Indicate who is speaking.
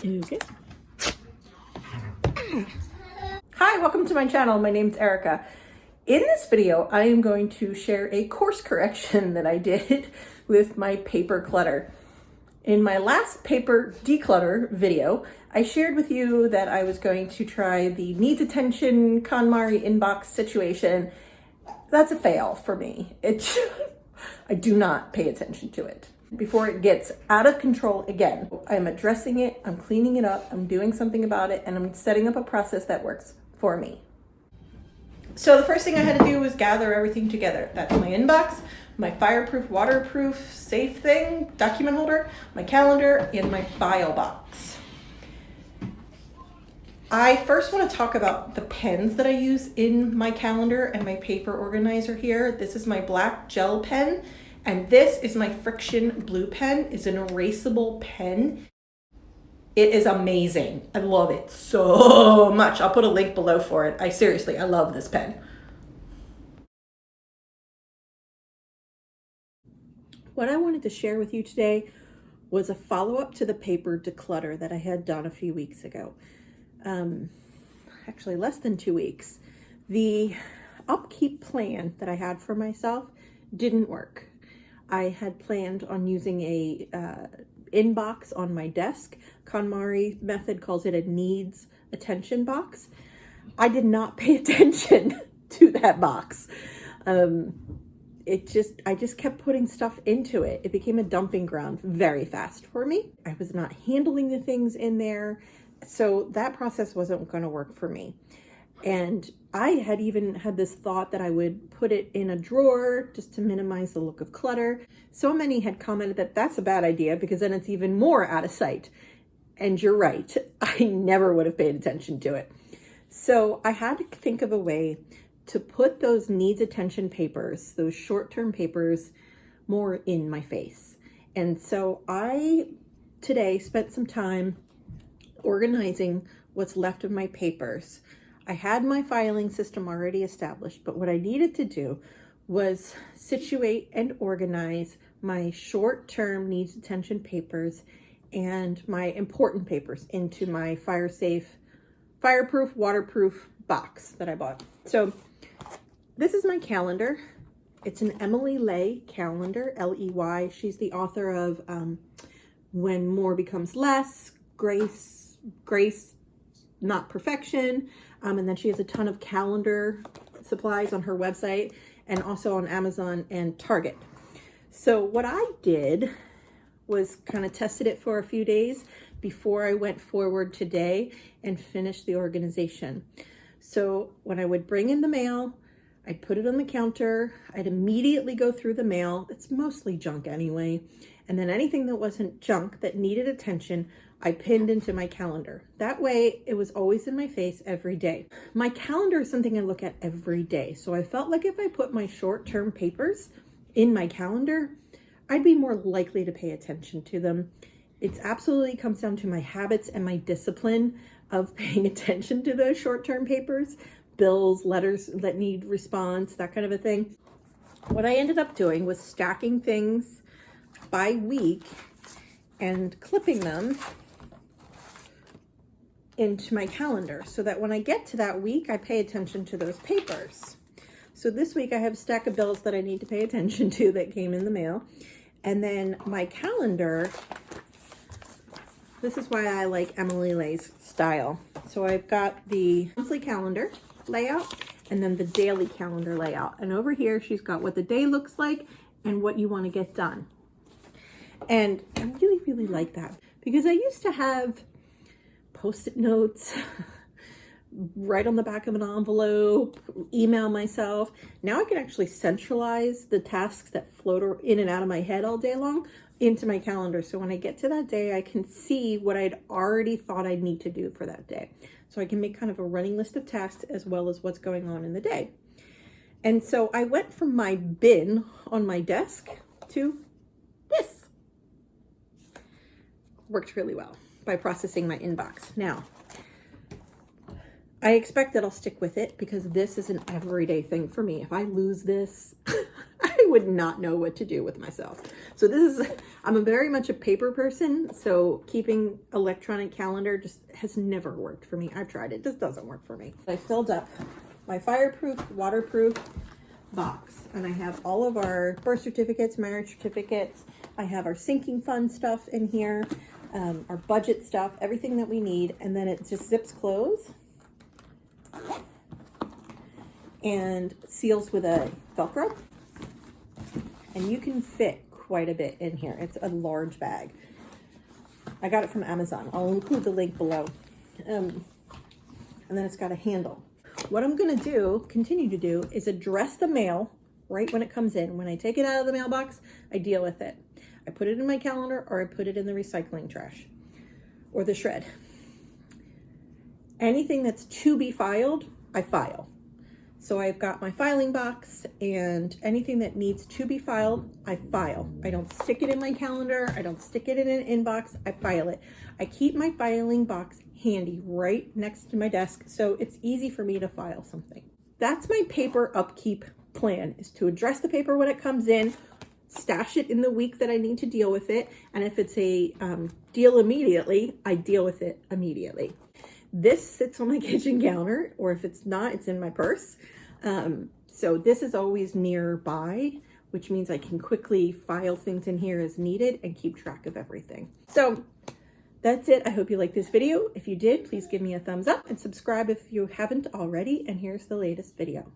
Speaker 1: Okay. Hi, welcome to my channel. My name's Erica. In this video, I am going to share a course correction that I did with my paper clutter. In my last paper declutter video, I shared with you that I was going to try the needs attention Konmari inbox situation. That's a fail for me. I do not pay attention to it. Before it gets out of control again, I'm addressing it, I'm cleaning it up, I'm doing something about it, and I'm setting up a process that works for me. So the first thing I had to do was gather everything together. That's my inbox, my fireproof, waterproof, safe thing, document holder, my calendar, and my file box. I first want to talk about the pens that I use in my calendar and my paper organizer here. This is my black gel pen, and this is my friction blue pen. It's an erasable pen. It is amazing. I love it so much. I'll put a link below for it. I love this pen. What I wanted to share with you today was a follow-up to the paper declutter that I had done a few weeks ago. Actually less than 2 weeks. The upkeep plan that I had for myself didn't work. I had planned on using a inbox on my desk. Konmari method calls it a needs attention box. I did not pay attention to that box. I just kept putting stuff into it. It became a dumping ground very fast for me. I was not handling the things in there. So that process wasn't going to work for me. And I had even had this thought that I would put it in a drawer just to minimize the look of clutter. So many had commented that that's a bad idea because then it's even more out of sight. And you're right. I never would have paid attention to it. So I had to think of a way to put those needs attention papers, those short-term papers, more in my face. And so I today spent some time organizing what's left of my papers. I had my filing system already established, but what I needed to do was situate and organize my short-term needs attention papers and my important papers into my fireproof, waterproof box that I bought. So this is my calendar. It's an Emily Ley calendar, L-E-Y. She's the author of When More Becomes Less, Grace, Not Perfection. And then she has a ton of calendar supplies on her website and also on Amazon and Target. So what I did was kind of tested it for a few days before I went forward today and finished the organization. So when I would bring in the mail, I'd put it on the counter. I'd immediately go through the mail. It's mostly junk anyway. And then anything that wasn't junk that needed attention, I pinned into my calendar. That way it was always in my face every day. My calendar is something I look at every day. So I felt like if I put my short-term papers in my calendar, I'd be more likely to pay attention to them. It absolutely comes down to my habits and my discipline of paying attention to those short-term papers, bills, letters that need response, that kind of a thing. What I ended up doing was stacking things by week and clipping them into my calendar so that when I get to that week, I pay attention to those papers. So this week I have a stack of bills that I need to pay attention to that came in the mail. And then my calendar, this is why I like Emily Ley's style. So I've got the monthly calendar layout and then the daily calendar layout. And over here, she's got what the day looks like and what you want to get done. And I really, really like that because I used to have Post-it notes, write on the back of an envelope, email myself. Now I can actually centralize the tasks that float in and out of my head all day long into my calendar. So when I get to that day, I can see what I'd already thought I'd need to do for that day. So I can make kind of a running list of tasks as well as what's going on in the day. And so I went from my bin on my desk to this. Worked really well by processing my inbox. Now, I expect that I'll stick with it because this is an everyday thing for me. If I lose this, I would not know what to do with myself. So I'm very much a paper person, so keeping electronic calendar just has never worked for me. I've tried it, just doesn't work for me. I filled up my fireproof, waterproof box, and I have all of our birth certificates, marriage certificates. I have our sinking fund stuff in here, our budget stuff, everything that we need, and then it just zips closed and seals with a Velcro, and you can fit quite a bit in here. It's a large bag. I got it from Amazon. I'll include the link below. And then it's got a handle. What I'm going to continue to do, is address the mail right when it comes in. When I take it out of the mailbox, I deal with it. I put it in my calendar, or I put it in the recycling trash or the shred. Anything that's to be filed, I file. So I've got my filing box, and anything that needs to be filed, I file. I don't stick it in my calendar. I don't stick it in an inbox. I file it. I keep my filing box handy right next to my desk, so it's easy for me to file something. That's my paper upkeep plan, is to address the paper when it comes in, stash it in the week that I need to deal with it, and if it's a deal immediately, I deal with it immediately. This sits on my kitchen counter, or if it's not, it's in my purse. So this is always nearby, which means I can quickly file things in here as needed and keep track of everything. So that's it. I hope you liked this video. If you did, please give me a thumbs up and subscribe if you haven't already. And here's the latest video.